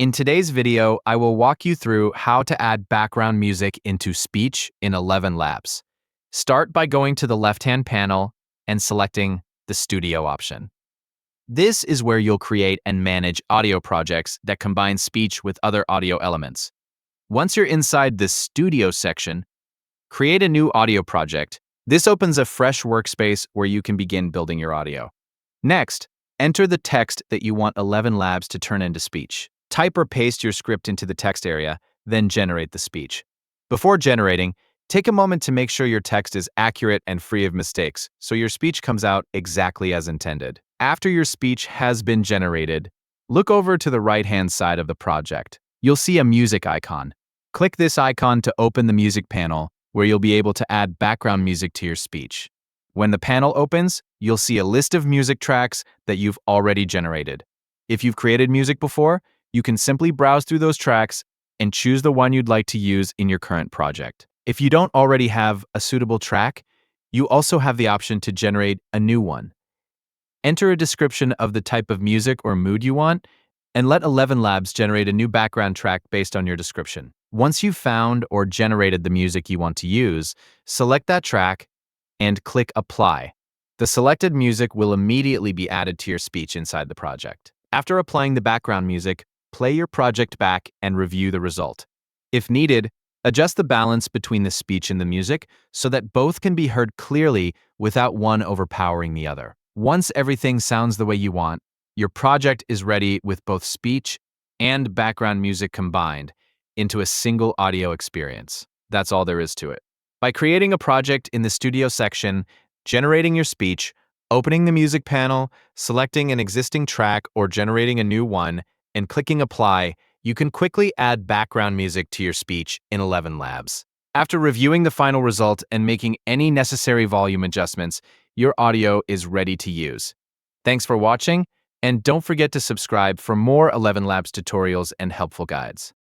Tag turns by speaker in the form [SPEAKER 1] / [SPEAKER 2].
[SPEAKER 1] In today's video, I will walk you through how to add background music into speech in ElevenLabs. Start by going to the left-hand panel and selecting the Studio option. This is where you'll create and manage audio projects that combine speech with other audio elements. Once you're inside the Studio section, create a new audio project. This opens a fresh workspace where you can begin building your audio. Next, enter the text that you want ElevenLabs to turn into speech. Type or paste your script into the text area, then generate the speech. Before generating, take a moment to make sure your text is accurate and free of mistakes, so your speech comes out exactly as intended. After your speech has been generated, look over to the right-hand side of the project. You'll see a music icon. Click this icon to open the music panel, where you'll be able to add background music to your speech. When the panel opens, you'll see a list of music tracks that you've already generated. If you've created music before, you can simply browse through those tracks and choose the one you'd like to use in your current project. If you don't already have a suitable track, you also have the option to generate a new one. Enter a description of the type of music or mood you want, and let ElevenLabs generate a new background track based on your description. Once you've found or generated the music you want to use, select that track and click Apply. The selected music will immediately be added to your speech inside the project. After applying the background music, play your project back and review the result. If needed, adjust the balance between the speech and the music so that both can be heard clearly without one overpowering the other. Once everything sounds the way you want, your project is ready with both speech and background music combined into a single audio experience. That's all there is to it. By creating a project in the Studio section, generating your speech, opening the music panel, selecting an existing track or generating a new one, and clicking Apply, you can quickly add background music to your speech in ElevenLabs. After reviewing the final result and making any necessary volume adjustments, your audio is ready to use. Thanks for watching, and don't forget to subscribe for more ElevenLabs tutorials and helpful guides.